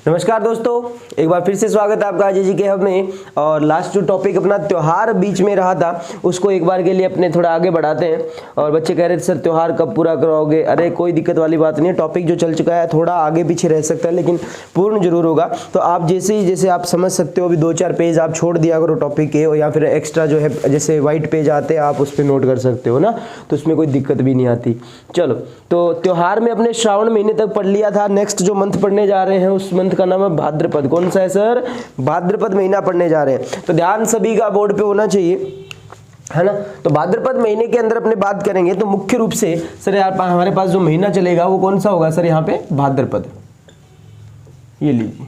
नमस्कार दोस्तों, एक बार फिर से स्वागत है आपका अजय जी के हब में। और लास्ट जो टॉपिक अपना त्यौहार बीच में रहा था उसको एक बार के लिए अपने थोड़ा आगे बढ़ाते हैं। और बच्चे कह रहे थे सर त्यौहार कब पूरा कराओगे? अरे कोई दिक्कत वाली बात नहीं है, टॉपिक जो चल चुका है थोड़ा आगे पीछे रह सकता है लेकिन पूर्ण जरूर होगा। तो आप जैसे आप समझ सकते हो, अभी 2-4 पेज आप छोड़ दिया करो टॉपिक के, या फिर एक्स्ट्रा जो है जैसे वाइट पेज आते हैं आप उस पर नोट कर सकते हो ना, तो उसमें कोई दिक्कत भी नहीं आती। चलो, तो त्यौहार में अपने श्रावण महीने तक पढ़ लिया था। नेक्स्ट जो मंथ पढ़ने जा रहे हैं उस मंथ का नाम है भाद्रपद। कौन सा है सर? भाद्रपद महीना पढ़ने जा रहे हैं। तो ध्यान सभी का बोर्ड पे होना चाहिए, है ना। तो भाद्रपद महीने के अंदर अपने बात करेंगे तो मुख्य रूप से सर यार हमारे पास जो महीना चलेगा वो कौन सा होगा सर? यहाँ पे भाद्रपद, ये लीजिए,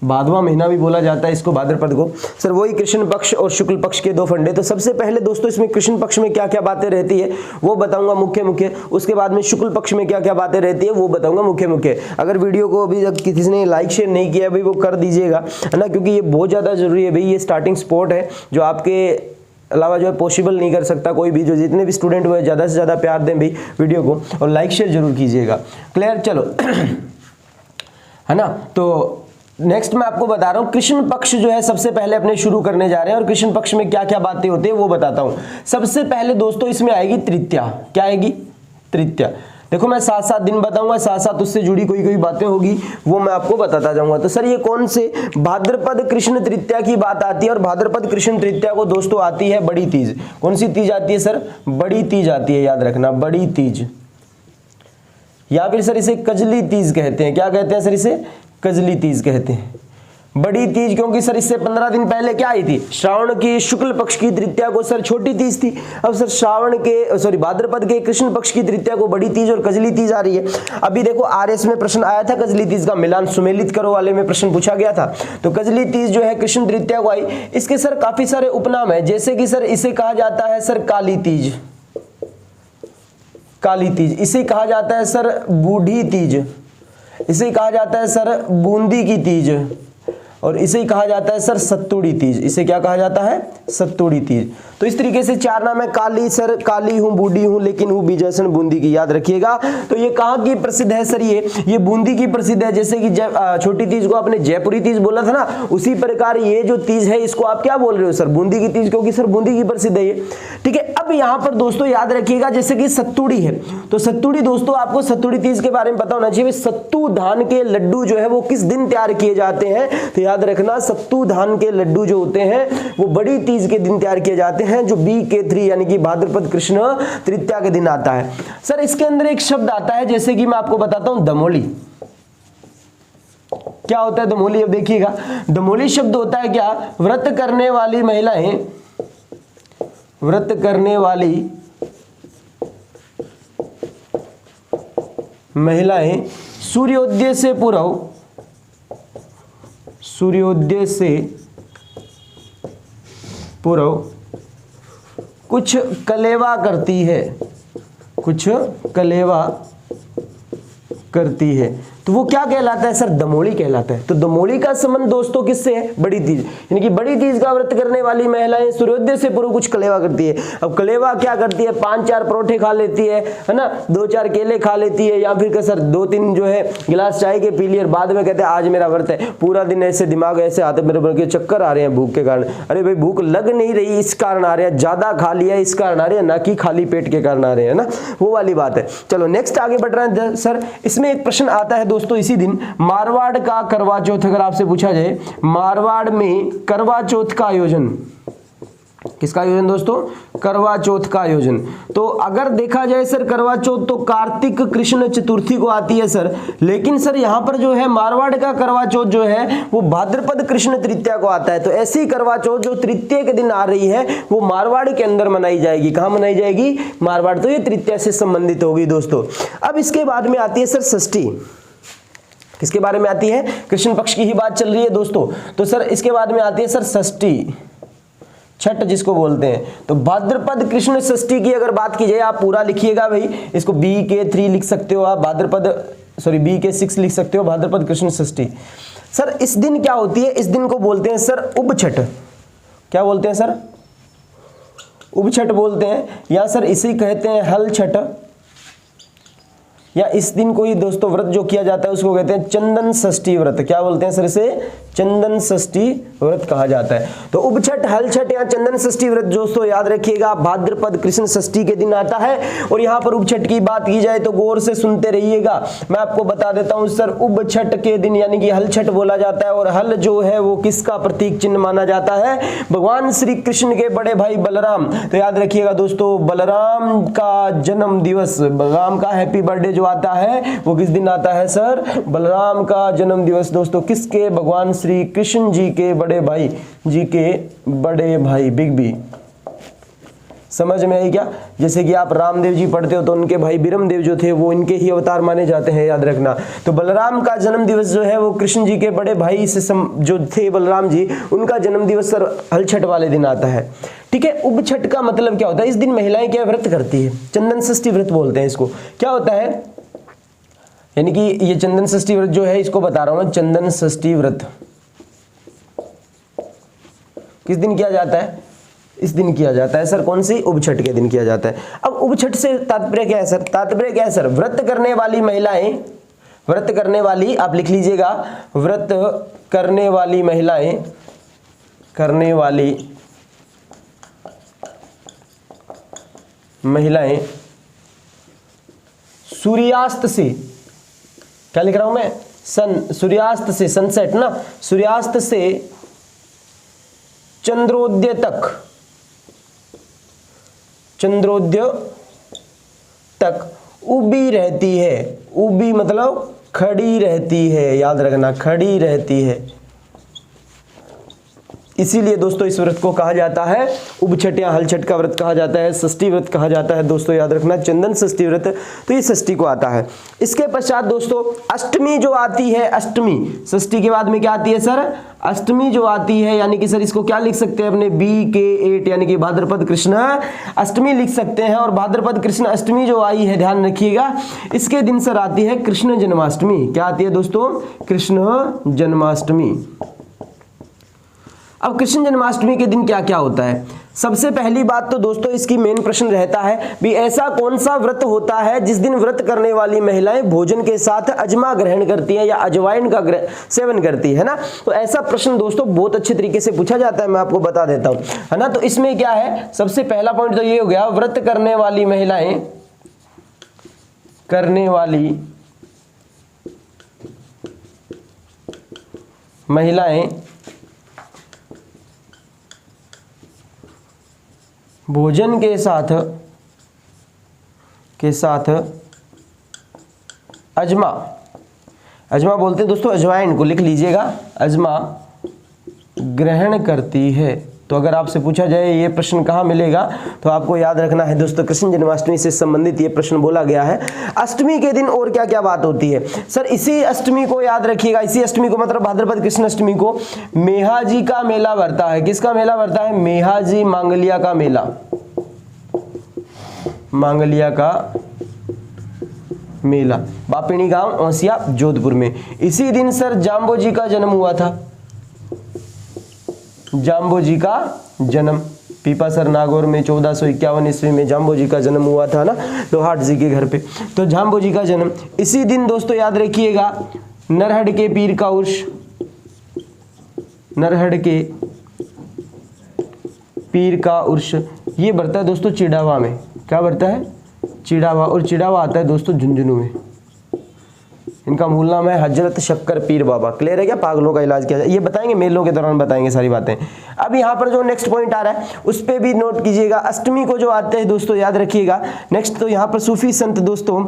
भादवा महीना भी बोला जाता है इसको, भाद्रपद को। सर वही कृष्ण पक्ष और शुक्ल पक्ष के दो फंडे। तो सबसे पहले दोस्तों इसमें कृष्ण पक्ष में क्या क्या बातें रहती है वो बताऊंगा मुख्य। उसके बाद में शुक्ल पक्ष में क्या क्या बातें रहती है वो बताऊंगा मुख्य। अगर वीडियो को अभी किसी ने लाइक शेयर नहीं किया भाई वो कर दीजिएगा, है ना, क्योंकि ये बहुत ज्यादा जरूरी है भाई। ये स्टार्टिंग स्पॉट है जो आपके अलावा जो है पॉसिबल नहीं कर सकता कोई भी। जो जितने भी स्टूडेंट हुए ज़्यादा से ज़्यादा प्यार दें भाई वीडियो को, और लाइक शेयर जरूर कीजिएगा। क्लियर? चलो है ना। तो नेक्स्ट मैं आपको बता रहा हूं कृष्ण पक्ष जो है सबसे पहले अपने शुरू करने जा रहे हैं, और कृष्ण पक्ष में क्या क्या बातें होती है वो बताता हूं। सबसे पहले दोस्तों इसमें आएगी तृतीया। क्या आएगी? तृतीया। देखो मैं 7-7 दिन बताऊंगा, साथ उससे जुड़ी कोई बातें होगी वो मैं आपको बताता जाऊंगा। तो सर ये कौन से भाद्रपद कृष्ण तृतीया की बात आती है, और भाद्रपद कृष्ण तृतीया को दोस्तों आती है बड़ी तीज। कौन सी तीज आती है सर? बड़ी तीज आती है, याद रखना, बड़ी तीज। या फिर सर इसे कजली तीज कहते हैं। क्या कहते हैं सर? इसे कजली तीज कहते हैं। बड़ी तीज क्योंकि सर इससे 15 दिन पहले क्या आई थी? श्रावण की शुक्ल पक्ष की तृतीया को सर छोटी तीज थी। अब सर भाद्रपद के कृष्ण पक्ष की तृतीया को बड़ी तीज और कजली तीज आ रही है। अभी देखो आरएस में प्रश्न आया था कजली तीज का, मिलान सुमेलित करो वाले में प्रश्न पूछा गया था। तो कजली तीज जो है कृष्ण तृतीया को आई। इसके सर काफी सारे उपनाम है, जैसे कि सर इसे कहा जाता है सर काली तीज, काली तीज। इसे कहा जाता है सर बूढ़ी तीज, इसे कहा जाता है सर बूंदी की तीज, और इसे कहा जाता है सर सत्तूड़ी तीज। इसे क्या कहा जाता है? सत्तूड़ी तीज। तो इस तरीके से 4 नाम है। काली सर, काली हूं, बूढ़ी हूं, लेकिन हूं बीजासन बूंदी की, याद रखिएगा। तो ये कहाँ की प्रसिद्ध है सर? ये बूंदी की प्रसिद्ध है। जैसे कि छोटी तीज को आपने जयपुरी तीज बोला था ना, उसी प्रकार ये जो तीज है इसको आप क्या बोल रहे हो सर? बूंदी की तीज, क्योंकि सर बूंदी की प्रसिद्ध है ये। ठीक है। अब यहाँ पर दोस्तों याद रखिएगा जैसे कि सत्तूड़ी है, तो सत्तूड़ी दोस्तों आपको सत्तूड़ी तीज के बारे में पता होना चाहिए। सत्तू धान के लड्डू जो है वो किस दिन तैयार किए जाते हैं? तो याद रखना सत्तू धान के लड्डू जो होते हैं वो बड़ी तीज के दिन तैयार किए जाते हैं, जो BK3 यानी कि भाद्रपद कृष्ण तृतीया के दिन आता है। सर इसके अंदर एक शब्द आता है, जैसे कि मैं आपको बताता हूं दमोली। क्या होता है दमोली? अब देखिएगा, दमोली शब्द होता है क्या? व्रत करने वाली महिलाएं, व्रत करने वाली महिलाएं सूर्योदय से पूर्व, सूर्योदय से पूर्व कुछ कलेवा करती है, कुछ कलेवा करती है, तो वो क्या कहलाता है सर? दमोली कहलाता है। तो दमोली का संबंध दोस्तों किससे है? बड़ी तीज, यानी कि बड़ी तीज का व्रत करने वाली महिलाएं सूर्योदय से पूर्व कुछ कलेवा करती है। अब कलेवा क्या करती है? 5-4 परोठे खा लेती है ना, 2-4 केले खा लेती है, या फिर सर 2-3 जो है गिलास चाय के पी लिए, और बाद में कहते हैं आज मेरा व्रत है। पूरा दिन ऐसे दिमाग ऐसे आते मेरे चक्कर आ रहे हैं भूख के कारण। अरे भाई भूख लग नहीं रही इस कारण आ रहे हैं, ज्यादा खा लिया इस कारण आ रहे हैं, ना कि खाली पेट के कारण आ रहे हैं ना, वो वाली बात है। चलो नेक्स्ट आगे बढ़ रहे हैं सर। इसमें एक प्रश्न आता है दोस्तों इसी दिन, मारवाड़ का करवा चौथ अगर आपसे पूछा जाए, मारवाड़ में करवा चौथ का आयोजन, किसका आयोजन दोस्तों? करवा चौथ का आयोजन। तो अगर देखा जाए सर करवा चौथ तो कार्तिक कृष्ण चतुर्थी को आती है सर, लेकिन सर यहाँ पर जो है मारवाड़ का करवा चौथ जो है वो भाद्रपद कृष्ण तृतीया को आता है। तो ऐसी करवा चौथ जो तृतीया के दिन आ रही है वो मारवाड़ के अंदर मनाई जाएगी। कहाँ मनाई जाएगी? मारवाड़। तो ये तृतीया से संबंधित होगी दोस्तों। अब इसके बाद में आती है सर षष्ठी। किसके बारे में आती है? कृष्ण पक्ष की ही बात चल रही है दोस्तों। तो सर इसके बाद में आती है सर षष्ठी, छठ जिसको बोलते हैं। तो भाद्रपद कृष्ण षष्ठी की अगर बात की जाए, आप पूरा लिखिएगा भाई, इसको BK3 लिख सकते हो आप, BK6 लिख सकते हो, भाद्रपद कृष्ण षष्ठी। सर इस दिन क्या होती है? इस दिन को बोलते हैं सर उब छठ। क्या बोलते हैं सर? उब छठ बोलते हैं, या सर इसे कहते हैं हल छठ, या इस दिन कोई दोस्तों व्रत जो किया जाता है उसको कहते हैं चंदन षष्ठी व्रत। क्या बोलते हैं सर इसे? चंदन षष्ठी व्रत कहा जाता है। तो उपछठ, हल छठ या चंदन षष्ठी व्रत दोस्तों याद रखिएगा भाद्रपद कृष्ण षष्ठी के दिन आता है। और यहाँ पर उपछठ की बात की जाए तो गौर से सुनते रहिएगा, मैं आपको बता देता हूँ सर। उपछठ के दिन यानी कि हल छठ बोला जाता है, और हल जो है वो किसका प्रतीक चिन्ह माना जाता है? भगवान श्री कृष्ण के बड़े भाई बलराम। तो याद रखिएगा दोस्तों, बलराम का जन्म दिवस, बलराम का हैप्पी बर्थडे जो आता है वो किस दिन आता है सर? बलराम का जन्म दिवस दोस्तों किसके? भगवान श्री कृष्ण जी के बड़े भाई बिग बी। समझ में आई क्या? जैसे कि आप रामदेव जी पढ़ते हो तो उनके भाई बिरमदेव जो थे वो इनके ही अवतार माने जाते हैं, याद रखना। तो बलराम का जन्म दिवस जो है वो कृष्ण जी के बड़े भाई से जो थे बलराम जी, उनका जन्म दिवस सर हल छठ वाले दिन आता है। ठीक है। उपछठ का मतलब क्या होता है? इस दिन महिलाएं क्या व्रत करती है? चंदन षष्ठी व्रत बोलते हैं इसको। क्या होता है? यानी कि ये चंदन षष्ठी व्रत जो है इसको बता रहा हूं मैं। चंदन षष्ठी व्रत किस दिन किया जाता है? इस दिन किया जाता है सर। कौन सी? उपछठ के दिन किया जाता है। अब उपछठ से तात्पर्य क्या है सर? तात्पर्य क्या है सर? व्रत करने वाली महिलाएं, व्रत करने वाली, आप लिख लीजिएगा, व्रत करने वाली महिलाएं, करने वाली महिलाएं सूर्यास्त से, क्या लिख रहा हूं मैं? सूर्यास्त से, सनसेट ना, सूर्यास्त से चंद्रोदय तक, चंद्रोदय तक उबी रहती है। उबी मतलब खड़ी रहती है, याद रखना, खड़ी रहती है। इसीलिए दोस्तों इस व्रत को कहा जाता है उपछठ या हल छठ का व्रत कहा जाता है, षष्ठी व्रत कहा जाता है दोस्तों, याद रखना, चंदन षष्ठी व्रत। तो ये षष्ठी को आता है। इसके पश्चात दोस्तों अष्टमी जो आती है, अष्टमी, षष्ठी के बाद में क्या आती है सर? अष्टमी जो आती है, यानी कि सर इसको क्या लिख सकते हैं अपने? BK8 यानी कि भाद्रपद कृष्ण अष्टमी लिख सकते हैं। और भाद्रपद कृष्ण अष्टमी जो आई है, ध्यान रखिएगा, इसके दिन सर आती है कृष्ण जन्माष्टमी। क्या आती है दोस्तों? कृष्ण जन्माष्टमी। अब कृष्ण जन्माष्टमी के दिन क्या क्या होता है? सबसे पहली बात तो दोस्तों इसकी मेन प्रश्न रहता है भी ऐसा कौन सा व्रत होता है जिस दिन व्रत करने वाली महिलाएं भोजन के साथ अजमा ग्रहण करती हैं या अजवाइन का सेवन करती है ना? तो ऐसा प्रश्न दोस्तों बहुत अच्छे तरीके से पूछा जाता है, मैं आपको बता देता हूं, है ना। तो इसमें क्या है, सबसे पहला पॉइंट तो ये हो गया, व्रत करने वाली महिलाएं, करने वाली महिलाएं भोजन के साथ अजमा, अजमा बोलते हैं दोस्तों अजवाइन को, लिख लीजिएगा, अजमा ग्रहण करती है। तो अगर आपसे पूछा जाए ये प्रश्न कहाँ मिलेगा, तो आपको याद रखना है दोस्तों कृष्ण जन्माष्टमी से संबंधित ये प्रश्न बोला गया है। अष्टमी के दिन और क्या क्या बात होती है सर? इसी अष्टमी को याद रखिएगा, इसी अष्टमी को मतलब भाद्रपद कृष्ण अष्टमी को मेहाजी का मेला भरता है। किसका मेला भरता है? मेहाजी मांगलिया का मेला, मांगलिया का मेला, बापिणी गांव औसिया जोधपुर में। इसी दिन सर जाम्बो जी का जन्म हुआ था, जाम्बो जी का जन्म, पीपासर नागौर में 1451 ईस्वी में जाम्बो जी का जन्म हुआ था ना, लोहाट जी के घर पे। तो जाम्बो जी का जन्म इसी दिन दोस्तों याद रखिएगा, नरहड़ के पीर का उर्स, नरहड़ के पीर का उर्स ये बढ़ता है दोस्तों चिड़ावा में। क्या बढ़ता है? चिड़ावा। और चिड़ावा आता है दोस्तों झुंझुनू में। इनका मूल नाम है हजरत शक्कर पीर बाबा। क्लियर है क्या? पागलों का इलाज किया जाए, ये बताएंगे, मेलों के दौरान बताएंगे सारी बातें। अब यहाँ पर जो नेक्स्ट पॉइंट आ रहा है उस पे भी नोट कीजिएगा, अष्टमी को जो आते हैं दोस्तों याद रखिएगा। नेक्स्ट तो यहाँ पर सूफी संत दोस्तों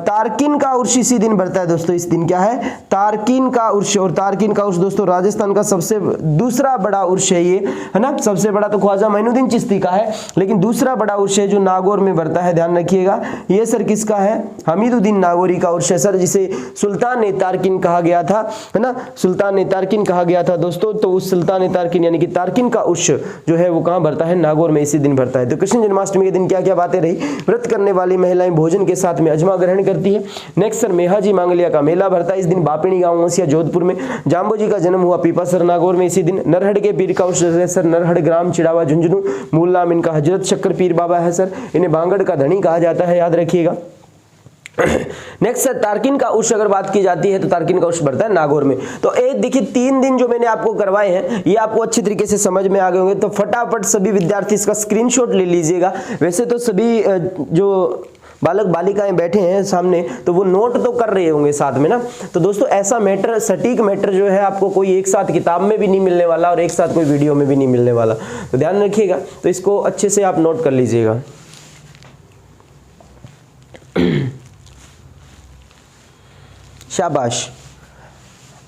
तारकिन का उर्स इसी दिन बढ़ता है दोस्तों। इस दिन क्या है? तारकिन का उर्स। और तारकिन का उर्स दोस्तों राजस्थान का सबसे दूसरा बड़ा उर्स है ये, है ना। सबसे बड़ा तो ख्वाजा मोइनुद्दीन चिश्ती का है, लेकिन दूसरा बड़ा उर्स है जो नागौर में बढ़ता है, ध्यान रखिएगा। ये सर किसका है? हमीदुद्दीन नागौरी का उर्स है सर, जिसे सुल्तान ए तारकिन कहा गया था, है ना, सुल्तान ए तारकिन कहा गया था दोस्तों। तो उस सुल्तान ए तारकिन यानी कि तारकिन का उर्स जो है वो कहां बढ़ता है? नागौर में इसी दिन बढ़ता है। तो कृष्ण जन्माष्टमी के दिन क्या क्या बातें रही? व्रत करने वाली महिलाएं भोजन के साथ में अजमा ग्रहण करती है। नेक्स्ट सर मेहाजी मांगलिया का मेला भरता है इस दिन, बापिणी गांव औसिया जोधपुर में। जाम्बो जी का जन्म हुआ पीपासर नागौर में इसी दिन। नरहड़ के पीर का उर्स है सर, नरहड़ ग्राम चिड़ावा झुंझुनू। मूल नाम इनका हजरत शक्कर पीर बाबा है सर। इन्हें बांगड़ का धनी कहा जाता है, याद रखिएगा। नेक्स्ट सर तारकिन का उर्स अगर बात की जाती है तो तारकिन का उर्स बढ़ता है नागौर में। तो एक देखिए 3 दिन जो मैंने आपको करवाए हैं ये आपको अच्छी तरीके से समझ में आ गए होंगे, तो फटाफट सभी विद्यार्थी इसका स्क्रीनशॉट ले लीजिएगा। वैसे तो सभी जो बालक बालिकाएं बैठे हैं सामने तो वो नोट तो कर रहे होंगे साथ में ना। तो दोस्तों ऐसा मैटर, सटीक मैटर जो है आपको कोई एक साथ किताब में भी नहीं मिलने वाला और एक साथ कोई वीडियो में भी नहीं मिलने वाला, तो ध्यान रखिएगा। तो इसको अच्छे से आप नोट कर लीजिएगा। शाबाश।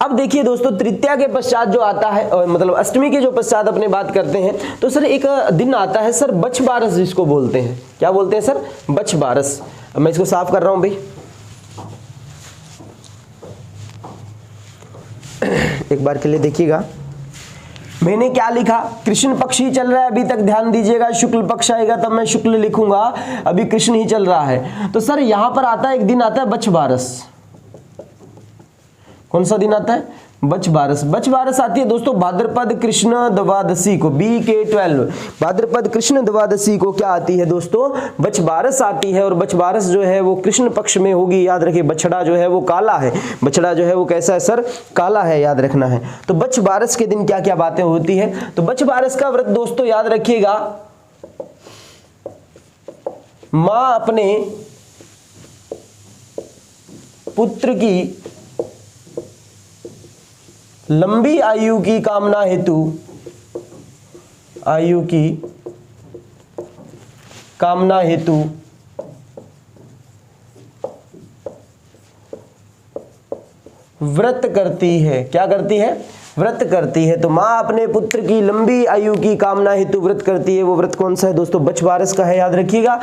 अब देखिए दोस्तों तृतीया के पश्चात जो आता है, मतलब अष्टमी के जो पश्चात अपने बात करते हैं, तो सर एक दिन आता है सर बछ बारस, जिसको बोलते हैं, क्या बोलते हैं सर? बछ बारस। अब मैं इसको साफ कर रहा हूं भाई, एक बार के लिए देखिएगा मैंने क्या लिखा। कृष्ण पक्ष ही चल रहा है अभी तक, ध्यान दीजिएगा। शुक्ल पक्ष आएगा तब मैं शुक्ल लिखूंगा, अभी कृष्ण ही चल रहा है। तो सर यहां पर आता है एक दिन आता है बछ बारस। कौन सा दिन आता है? बछ बारस। बछ बारस आती है दोस्तों भाद्रपद कृष्ण द्वादशी को, BK12 भाद्रपद कृष्ण द्वादशी को क्या आती है दोस्तों? बछ बारस आती है। और बछ बारस जो है वो कृष्ण पक्ष में होगी, याद रखिए। बछड़ा जो है वो काला है, बछड़ा जो है वो कैसा है सर? काला है, याद रखना है। तो बछ बारस के दिन क्या क्या बातें होती है? तो बछ बारस का व्रत दोस्तों याद रखिएगा, मां अपने पुत्र की लंबी आयु की कामना हेतु, आयु की कामना हेतु व्रत करती है। क्या करती है? व्रत करती है। तो माँ अपने पुत्र की लंबी आयु की कामना हेतु व्रत करती है। वो व्रत कौन सा है दोस्तों? बछ बारस का है, याद रखिएगा।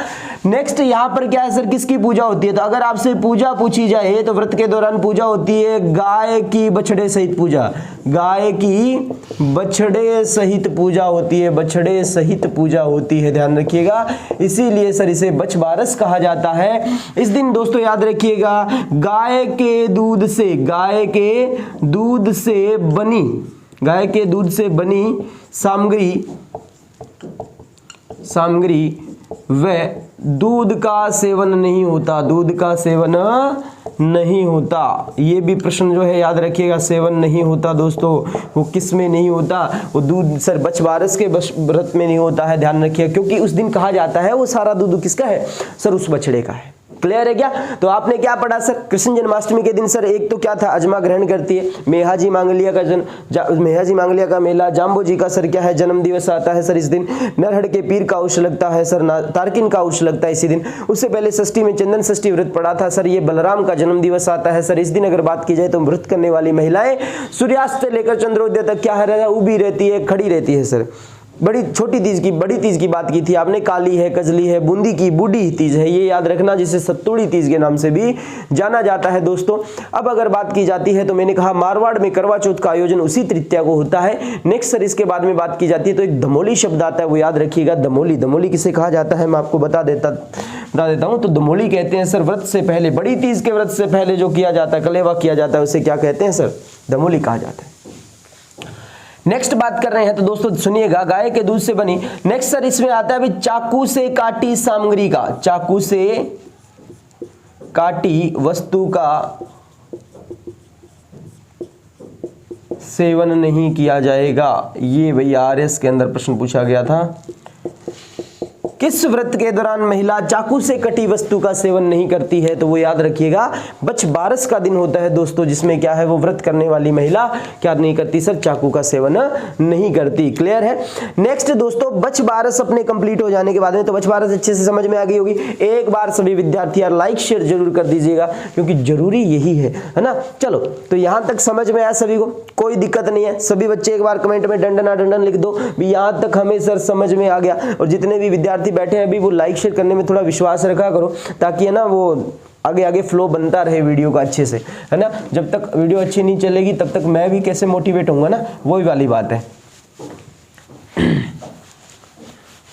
नेक्स्ट यहाँ पर क्या है सर? किसकी पूजा होती है? तो अगर आपसे पूजा पूछी जाए तो व्रत के दौरान पूजा होती है गाय की बछड़े सहित पूजा, गाय की बछड़े सहित पूजा होती है, बछड़े सहित पूजा होती है, ध्यान रखिएगा। इसीलिए सर इसे बछ बारस कहा जाता है। इस दिन दोस्तों याद रखिएगा गाय के दूध से, गाय के दूध से बनी, गाय के दूध से बनी सामग्री व दूध का सेवन नहीं होता, दूध का सेवन नहीं होता। ये भी प्रश्न जो है याद रखिएगा, सेवन नहीं होता दोस्तों। वो किस में नहीं होता? वो दूध सर बछ बारस के व्रत में नहीं होता है, ध्यान रखिएगा। क्योंकि उस दिन कहा जाता है वो सारा दूध किसका है सर? उस बछड़े का है। क्लियर है क्या? तो आपने क्या पढ़ा सर? कृष्ण जन्माष्टमी के दिन सर एक तो क्या था? अजमा ग्रहण करती है। मेहाजी मांगलिया का मेहाजी मांगलिया का मेला, जाम्बो जी का सर क्या है? जन्म दिवस आता है सर इस दिन। नरहड़ के पीर का उर्स लगता है सर, तारकिन का उर्स लगता है इसी दिन। उससे पहले षष्ठी में चंदन षष्ठी व्रत पड़ा था सर, ये बलराम का जन्म दिवस आता है सर इस दिन। अगर बात की जाए तो व्रत करने वाली महिलाएं सूर्यास्त से लेकर चंद्रोदय तक क्या है? उभी रहती है, खड़ी रहती है सर। बड़ी छोटी तीज की, बड़ी तीज की बात की थी आपने, काली है, कजली है, बूंदी की बूढ़ी तीज है, ये याद रखना, जिसे सत्तूड़ी तीज के नाम से भी जाना जाता है दोस्तों। अब अगर बात की जाती है तो मैंने कहा मारवाड़ में करवा चौथ का आयोजन उसी तृतीया को होता है। नेक्स्ट सर इसके बाद में बात की जाती है तो एक दमोली शब्द आता है, वो याद रखिएगा। दमोली, दमोली किसे कहा जाता है मैं आपको बता देता हूं। तो दमोली कहते हैं सर व्रत से पहले, बड़ी तीज के व्रत से पहले जो किया जाता है, कलेवा किया जाता है, उसे क्या कहते हैं सर? दमोली कहा जाता है। नेक्स्ट बात कर रहे हैं तो दोस्तों सुनिएगा, गाय के दूध से बनी। नेक्स्ट सर इसमें आता है अभी चाकू से काटी सामग्री का, चाकू से काटी वस्तु का सेवन नहीं किया जाएगा। ये भैया RS के अंदर प्रश्न पूछा गया था। किस व्रत के दौरान महिला चाकू से कटी वस्तु का सेवन नहीं करती है? तो वो याद रखिएगा बछ बारस का दिन होता है दोस्तों, जिसमें क्या है? वो व्रत करने वाली महिला क्या नहीं करती सर? चाकू का सेवन नहीं करती। क्लियर है? नेक्स्ट दोस्तों बछ बारस अपने कंप्लीट हो जाने के बाद में, तो बछ बारस अच्छे से समझ में आ गई होगी। एक बार सभी विद्यार्थी यार लाइक शेयर जरूर कर दीजिएगा, क्योंकि जरूरी यही है ना। चलो तो यहां तक समझ में आया सभी को? कोई दिक्कत नहीं है। सभी बच्चे एक बार कमेंट में डंडन डंडन लिख दो भी यहां तक हमें सर समझ में आ गया। और जितने भी विद्यार्थी बैठे हैं अभी वो लाइक शेयर करने में थोड़ा विश्वास रखा करो, ताकि है ना वो आगे आगे फ्लो बनता रहे वीडियो का अच्छे से, है ना। जब तक वीडियो अच्छी नहीं चलेगी तब तक मैं भी कैसे मोटिवेट होऊंगा ना, वही वाली बात है।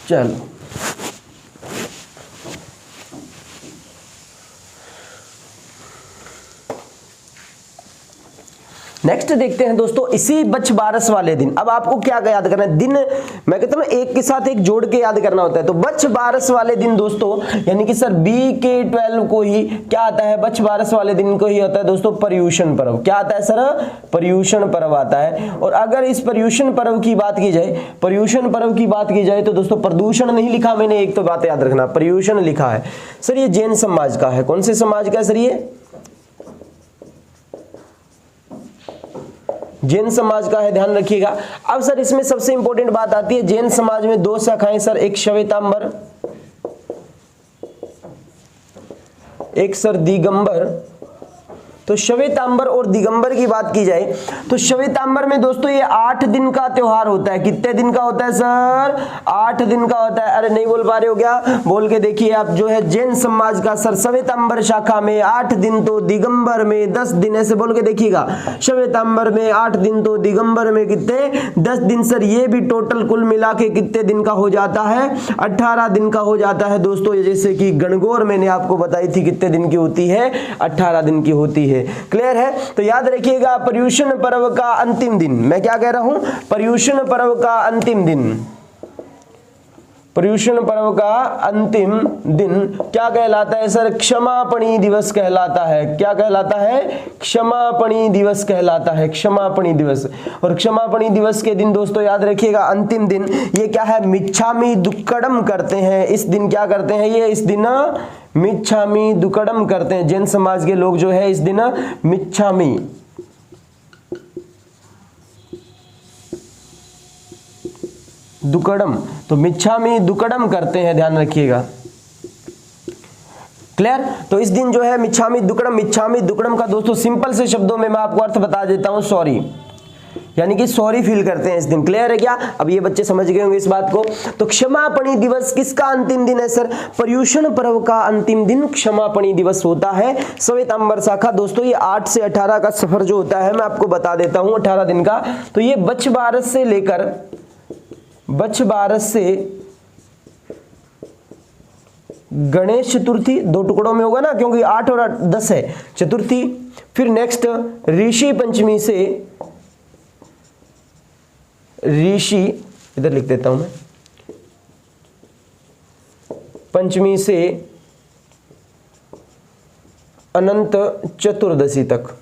चलो नेक्स्ट देखते हैं दोस्तों इसी बच्छ बारस वाले दिन। अब आपको क्या याद करना है, दिन मैं कहता हूँ एक के साथ एक जोड़ के याद करना होता है। तो बच्छ बारस वाले दिन दोस्तों, यानी कि सर BK12 को ही क्या आता है, बच्छ बारस वाले दिन को ही होता है दोस्तों पर्यूषण पर्व। क्या आता है सर, पर्यूषण पर्व आता है। और अगर इस पर्यूषण पर्व की बात की जाए, पर्यूषण पर्व की बात की जाए तो दोस्तों प्रदूषण नहीं लिखा मैंने, एक तो बात याद रखना, पर्यूषण लिखा है। सर ये जैन समाज का है, कौन से समाज का है सर, ये जैन समाज का है, ध्यान रखिएगा। अब सर इसमें सबसे इंपॉर्टेंट बात आती है, जैन समाज में दो शाखाएं सर, एक श्वेतांबर, एक सर दिगंबर। तो श्वेतांबर और दिगंबर की बात की जाए तो श्वेतांबर में दोस्तों ये 8 दिन का त्योहार होता है। कितने दिन का होता है सर, 8 दिन का होता है। अरे नहीं बोल पा रहे हो क्या, बोल के देखिए आप। जो है जैन समाज का सर श्वेतांबर शाखा में 8 दिन, तो दिगंबर में 10 दिन, ऐसे बोल के देखिएगा। श्वेतांबर में 8 दिन, तो दिगंबर में कितने, 10 दिन। सर ये भी टोटल कुल मिला के कितने दिन का हो जाता है, 18 दिन का हो जाता है दोस्तों। जैसे कि गणगौर मैंने आपको बताई थी कितने दिन की होती है, 18 दिन की होती है। क्लियर है। तो याद रखिएगा पर्यूषण पर्व का अंतिम दिन, मैं क्या कह रहा हूं, पर्यूषण पर्व का अंतिम दिन, पर्यूषण पर्व का अंतिम दिन क्या कहलाता है सर, क्षमापणी दिवस कहलाता है। क्या कहलाता है, क्षमापणी दिवस कहलाता है, क्षमापणी दिवस। और क्षमापणी दिवस के दिन दोस्तों याद रखिएगा अंतिम दिन ये क्या है, मिच्छामी दुक्कडम करते हैं। इस दिन क्या करते हैं ये, इस दिन मिच्छामी दुक्कडम करते हैं। जैन समाज के लोग जो है इस दिन मिच्छामी दुक्कडम, तो मिच्छामी दुक्कडम करते हैं, ध्यान रखिएगा। क्लियर। तो इस दिन जो है मिच्छामी दुक्कडम, मिच्छामी दुक्कडम का दोस्तों सिंपल से शब्दों में मैं आपको अर्थ बता देता हूं, सॉरी, यानी कि सॉरी फील करते हैं इस दिन। क्लियर है क्या, अब ये बच्चे समझ गए होंगे इस बात को। तो क्षमापणी दिवस किसका अंतिम दिन है सर, पर्यूषण पर्व का अंतिम दिन क्षमापणी दिवस होता है। श्वेतांबर शाखा दोस्तों ये 8 से 18 का सफर जो होता है मैं आपको बता देता हूं, 18 दिन का। तो ये बच्छ बारस से लेकर, बच्छ बारस से गणेश चतुर्थी, 2 टुकड़ों में होगा ना क्योंकि 8 और 10 है, चतुर्थी। फिर नेक्स्ट ऋषि पंचमी से, ऋषि इधर लिख देता हूं मैं, पंचमी से अनंत चतुर्दशी तक,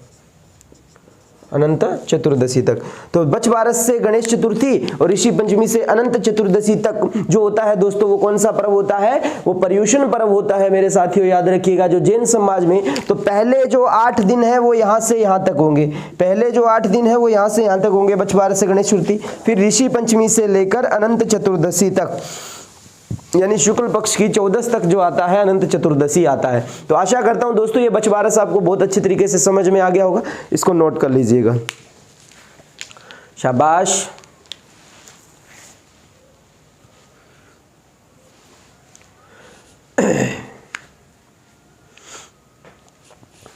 अनंत चतुर्दशी तक। तो बच्छ बारस से गणेश चतुर्थी और ऋषि पंचमी से अनंत चतुर्दशी तक जो होता है दोस्तों वो कौन सा पर्व होता है, वो पर्यूषण पर्व होता है मेरे साथियों। याद रखिएगा जो जैन समाज में तो पहले जो 8 दिन है वो यहां से यहां तक होंगे, पहले जो 8 दिन है वो यहां से यहां तक होंगे, बच्छ बारस से गणेश चतुर्थी, फिर ऋषि पंचमी से लेकर अनंत चतुर्दशी तक, यानी शुक्ल पक्ष की 14 तक जो आता है अनंत चतुर्दशी आता है। तो आशा करता हूं दोस्तों ये बच्छ बारस आपको बहुत अच्छे तरीके से समझ में आ गया होगा, इसको नोट कर लीजिएगा, शाबाश।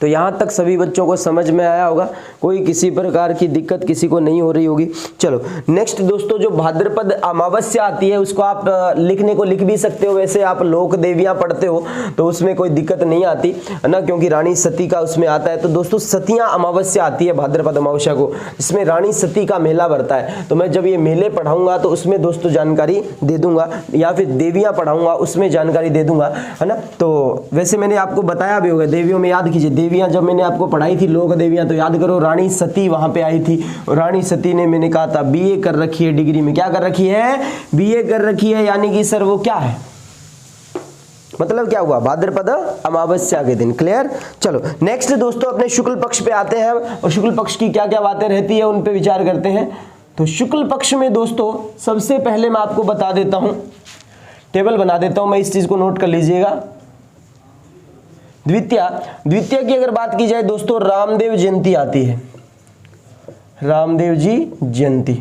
तो यहां तक सभी बच्चों को समझ में आया होगा, कोई किसी प्रकार की दिक्कत किसी को नहीं हो रही होगी। चलो नेक्स्ट दोस्तों जो भाद्रपद अमावस्या आती है उसको आप लिखने को लिख भी सकते हो, वैसे आप लोक देवियां पढ़ते हो तो उसमें कोई दिक्कत नहीं आती है ना, क्योंकि रानी सती का उसमें आता है। तो दोस्तों सतियां अमावस्या आती है भाद्रपद अमावस्या को, जिसमें रानी सती का मेला भरता है। तो मैं जब ये मेले पढ़ाऊंगा तो उसमें दोस्तों जानकारी दे दूंगा, या फिर देवियां पढ़ाऊंगा उसमें जानकारी दे दूंगा, है ना। तो वैसे मैंने आपको बताया भी होगा, देवियों में याद कीजिए, देवियां जब मैंने आपको पढ़ाई थी लोक देवियां, तो याद करो रानी सती वहां पे आई थी, और रानी सती ने मैंने कहा था बीए कर रखी है, डिग्री में क्या कर रखी है, बीए कर रखी है, यानी कि सर वो क्या है, मतलब क्या हुआ, भाद्रपद अमावस्या के दिन। क्लियर। चलो नेक्स्ट दोस्तों अपने शुक्ल पक्ष पे आते हैं, और शुक्ल पक्ष की क्या क्या बातें रहती है उन पे विचार करते हैं। तो शुक्ल पक्ष में दोस्तों सबसे पहले मैं आपको बता देता हूं, टेबल बना देता हूं मैं, इस चीज को नोट कर लीजिएगा। द्वितीय की अगर बात की जाए दोस्तों रामदेव जयंती आती है, रामदेव जी जयंती,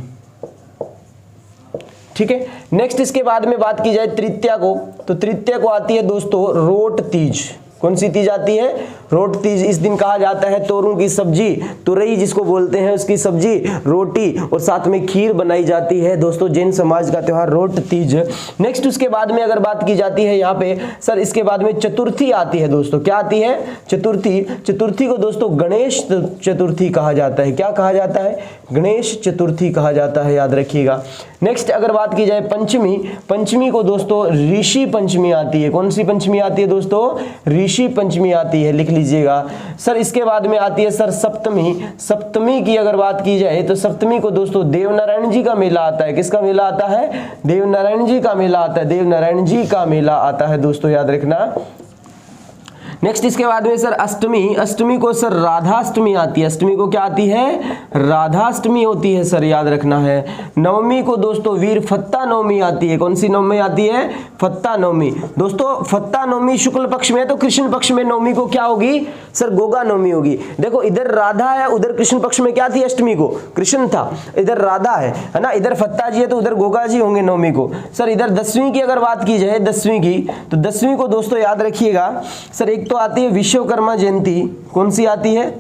ठीक है। नेक्स्ट इसके बाद में बात की जाए तृतीया को, तो तृतीया को आती है दोस्तों रोट तीज। कौन सी तीज आती है? रोट तीज। इस दिन कहा जाता है तोरों की सब्जी, तुरई जिसको बोलते हैं, उसकी सब्जी, रोटी और साथ में खीर बनाई जाती है दोस्तों। जैन समाज का त्योहार रोट तीज। नेक्स्ट उसके बाद में अगर बात की जाती है यहाँ पे सर, इसके बाद में चतुर्थी आती है दोस्तों। क्या आती है? चतुर्थी। चतुर्थी को दोस्तों गणेश चतुर्थी कहा जाता है। क्या कहा जाता है? गणेश चतुर्थी कहा जाता है, याद रखिएगा। नेक्स्ट अगर बात की जाए पंचमी, पंचमी को दोस्तों ऋषि पंचमी आती है। कौन सी पंचमी आती है दोस्तों? ऋषि पंचमी आती है, लिख लीजिएगा सर। इसके बाद में आती है सर सप्तमी। सप्तमी की अगर बात की जाए तो सप्तमी को दोस्तों देवनारायण जी का मेला आता है। किसका मेला आता है? देवनारायण जी का मेला आता है। देवनारायण जी का मेला आता है दोस्तों, याद रखना। नेक्स्ट इसके बाद में सर अष्टमी। अष्टमी को सर राधाष्टमी आती है। अष्टमी को क्या आती है? राधाष्टमी होती है सर, याद रखना है। नवमी को दोस्तों वीर फत्ता नवमी आती है। कौन सी नवमी आती है? फत्ता नवमी। दोस्तों फत्ता नवमी शुक्ल पक्ष में है, तो कृष्ण पक्ष में नवमी को क्या होगी? सर गोगा नवमी होगी। देखो इधर राधा है, उधर कृष्ण पक्ष में क्या थी? अष्टमी को कृष्ण था, इधर राधा है ना, इधर फत्ता जी है तो उधर गोगा जी होंगे नवमी को। सर इधर दसवीं की अगर बात की जाए, दसवीं की, तो दसवीं को दोस्तों याद रखिएगा सर, एक तो आती है विश्वकर्मा जयंती। कौन सी आती है?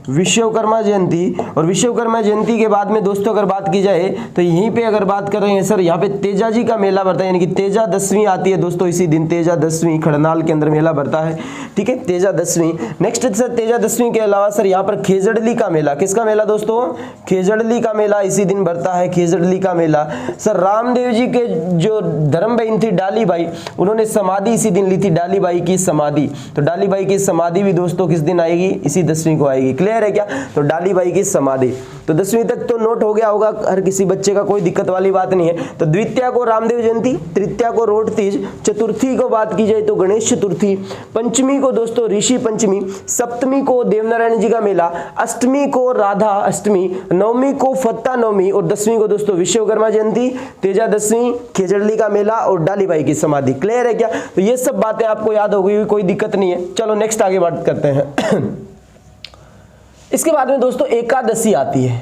विश्वकर्मा जयंती। और विश्वकर्मा जयंती के बाद में दोस्तों अगर बात की जाए तो यहीं पे अगर बात कर रहे हैं सर, यहाँ पे तेजा जी का मेला बढ़ता है, यानी कि तेजा दसवीं आती है दोस्तों। इसी दिन तेजा दसवीं खड़नाल के अंदर मेला बढ़ता है, ठीक है, तेजा दसवीं। नेक्स्ट सर तेजा दसवीं के अलावा सर यहाँ पर खेजड़ली का मेला। किसका मेला दोस्तों? खेजड़ली का मेला इसी दिन बढ़ता है, खेजड़ली का मेला। सर रामदेव जी के जो धर्म बहन थी डाली बाई, उन्होंने समाधि इसी दिन ली थी, डाली बाई की समाधि। तो डाली बाई की समाधि भी दोस्तों किस दिन आएगी? इसी दसवीं को आएगी। क्लियर है क्या? तो डाली बाई की समाधि। तो दसवीं तक तो नोट हो गया होगा हर किसी बच्चे का, कोई दिक्कत वाली बात नहीं है। तो द्वितीया को रामदेव जयंती, तृतीया को रोट तीज, चतुर्थी को बात की जाए तो गणेश चतुर्थी, पंचमी को दोस्तों ऋषि पंचमी, सप्तमी को देवनारायण जी का मेला, अष्टमी को राधा अष्टमी, नवमी को फत्ता नवमी और दसवीं को दोस्तों विश्वकर्मा जयंती, तेजा दसवीं, खेजड़ली का मेला और डाली बाई की समाधि। क्लियर है क्या? तो ये सब बातें आपको याद हो गई, कोई दिक्कत नहीं है। चलो नेक्स्ट आगे बात करते हैं। इसके बाद में दोस्तों एकादशी आती है।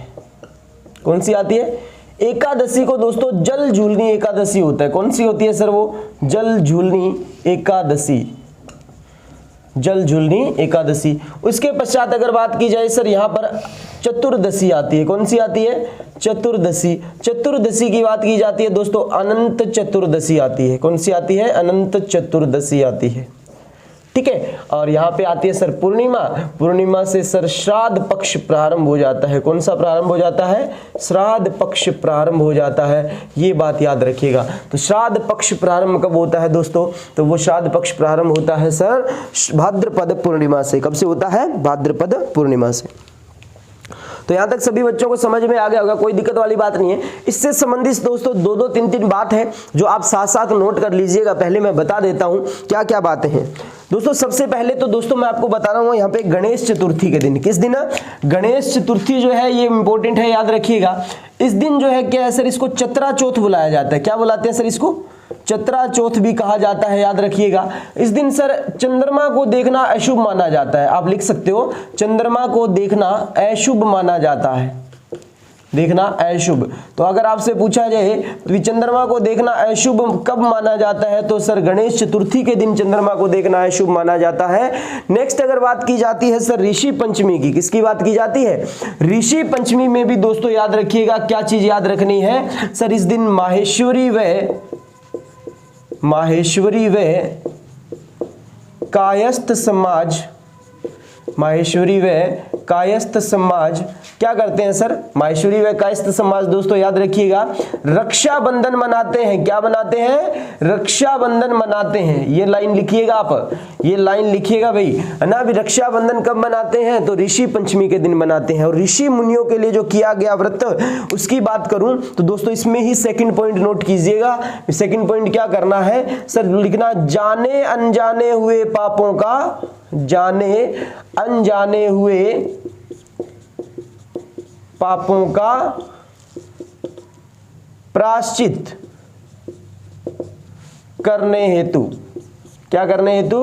कौन सी आती है? एकादशी को दोस्तों जल झूलनी एकादशी होता है। कौन सी होती है सर वो? जल झूलनी एकादशी, जल झूलनी एकादशी। उसके पश्चात अगर बात की जाए सर यहाँ पर चतुर्दशी आती है। कौन सी आती है? चतुर्दशी। चतुर्दशी की बात की जाती है दोस्तों, अनंत चतुर्दशी आती है। कौन सी आती है? अनंत चतुर्दशी आती है, ठीक है। और यहाँ पे आती है सर पूर्णिमा। पूर्णिमा से सर श्राद्ध पक्ष प्रारंभ हो जाता है। कौन सा प्रारंभ हो जाता है? श्राद्ध पक्ष प्रारंभ हो जाता है, ये बात याद रखिएगा। तो श्राद्ध पक्ष प्रारंभ कब होता है दोस्तों? तो वो श्राद्ध पक्ष प्रारंभ होता है सर भाद्रपद पूर्णिमा से। कब से होता है? भाद्रपद पूर्णिमा से। तो यहां तक सभी बच्चों को समझ में आ गया होगा, कोई दिक्कत वाली बात नहीं है। इससे संबंधित दोस्तों दो दो तीन तीन बात है जो आप साथ साथ नोट कर लीजिएगा। पहले मैं बता देता हूं क्या क्या बातें हैं दोस्तों। सबसे पहले तो दोस्तों मैं आपको बता रहा हूं यहाँ पे गणेश चतुर्थी के दिन। किस दिन? गणेश चतुर्थी जो है ये इंपॉर्टेंट है, याद रखिएगा। इस दिन जो है क्या है सर, इसको चतरा चौथ बुलाया जाता है। क्या बुलाते हैं सर इसको? चतरा चौथ भी कहा जाता है, याद रखिएगा। इस दिन सर चंद्रमा को देखना अशुभ माना जाता है। आप लिख सकते हो चंद्रमा को देखना अशुभ माना जाता है, देखना अशुभ। तो अगर आपसे पूछा जाए तो चंद्रमा को देखना अशुभ कब माना जाता है, तो सर गणेश चतुर्थी के दिन चंद्रमा को देखना अशुभ माना जाता है। नेक्स्ट अगर बात की जाती है सर ऋषि पंचमी की, किसकी बात की जाती है? ऋषि पंचमी में भी दोस्तों याद रखिएगा क्या चीज याद रखनी है सर, इस दिन माहेश्वरी व कायस्थ समाज, माहेश्वरी व कायस्थ समाज क्या करते हैं सर? माहेश्वरी व कायस्थ समाज दोस्तों याद रखिएगा रक्षाबंधन मनाते हैं। क्या बनाते हैं? रक्षाबंधन मनाते हैं। ये लाइन लिखिएगा आप, ये लाइन लिखिएगा भाई, है ना। अभी रक्षाबंधन कब मनाते हैं? तो ऋषि पंचमी के दिन मनाते हैं। और ऋषि मुनियों के लिए जो किया गया व्रत उसकी बात करूं तो दोस्तों इसमें ही सेकंड पॉइंट नोट कीजिएगा। सेकंड पॉइंट क्या करना है सर? लिखना जाने अनजाने हुए पापों का, जाने अनजाने हुए पापों का प्रायश्चित करने हेतु, क्या करने हेतु?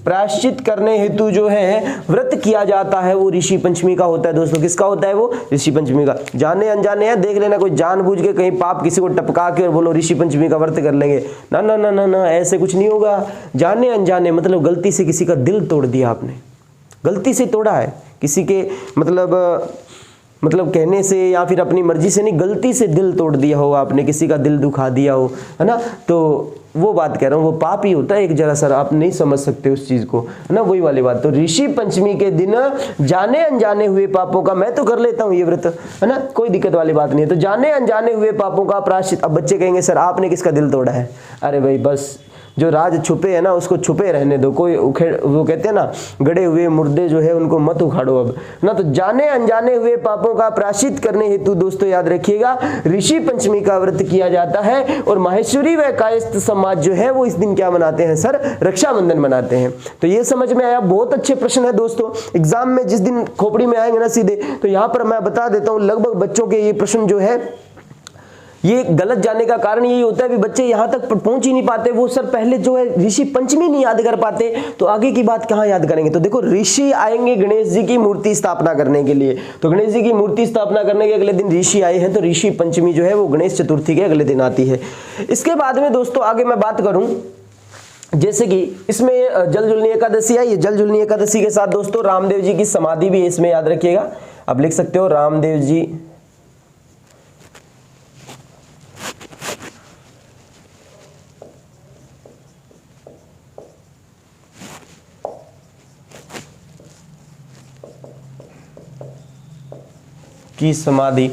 प्रायश्चित करने हेतु जो है व्रत किया जाता है वो ऋषि पंचमी का होता है दोस्तों। किसका होता है वो? ऋषि पंचमी का। जाने अनजाने है, देख लेना कोई जानबूझ के कहीं पाप किसी को टपका के और बोलो ऋषि पंचमी का व्रत कर लेंगे, ना ना ना ना ना, ऐसे कुछ नहीं होगा। जाने अनजाने मतलब गलती से किसी का दिल तोड़ दिया आपने, गलती से तोड़ा है किसी के मतलब कहने से या फिर अपनी मर्जी से नहीं, गलती से दिल तोड़ दिया हो आपने, किसी का दिल दुखा दिया हो, है ना, तो वो बात कह रहा हूँ, वो पाप ही होता है एक जरा सर, आप नहीं समझ सकते उस चीज को, है ना, वही वाली बात। तो ऋषि पंचमी के दिन जाने अनजाने हुए पापों का, मैं तो कर लेता हूँ ये व्रत, है ना, कोई दिक्कत वाली बात नहीं है। तो जाने अनजाने हुए पापों का प्रायश्चित। अब बच्चे कहेंगे सर आपने किसका दिल तोड़ा है? अरे भाई बस जो राज छुपे है ना उसको छुपे रहने दो, कोई वो कहते हैं ना गड़े हुए मुर्दे जो है उनको मत उखाड़ो अब, ना। तो जाने अनजाने हुए पापों का प्रायश्चित करने हेतु दोस्तों याद रखिएगा ऋषि पंचमी का व्रत किया जाता है। और माहेश्वरी व कायस्थ समाज जो है वो इस दिन क्या मनाते हैं सर? रक्षाबंधन मनाते हैं। तो ये समझ में आया? बहुत अच्छे प्रश्न है दोस्तों, एग्जाम में जिस दिन खोपड़ी में आएंगे ना सीधे, तो यहाँ पर मैं बता देता हूँ लगभग बच्चों के ये प्रश्न जो है ये गलत जाने का कारण यही होता है कि बच्चे यहाँ तक पहुंच ही नहीं पाते, वो सर पहले जो है ऋषि पंचमी नहीं याद कर पाते तो आगे की बात कहाँ याद करेंगे। तो देखो ऋषि आएंगे गणेश जी की मूर्ति स्थापना करने के लिए, तो गणेश जी की मूर्ति स्थापना करने के अगले दिन ऋषि आए हैं, तो ऋषि पंचमी जो है वो गणेश चतुर्थी के अगले दिन आती है। इसके बाद में दोस्तों आगे मैं बात करूं, जैसे कि इसमें जल जुलनी एकादशी आई है, जल जुलनी एकादशी के साथ दोस्तों रामदेव जी की समाधि भी है, इसमें याद रखिएगा, आप लिख सकते हो रामदेव जी की समाधि।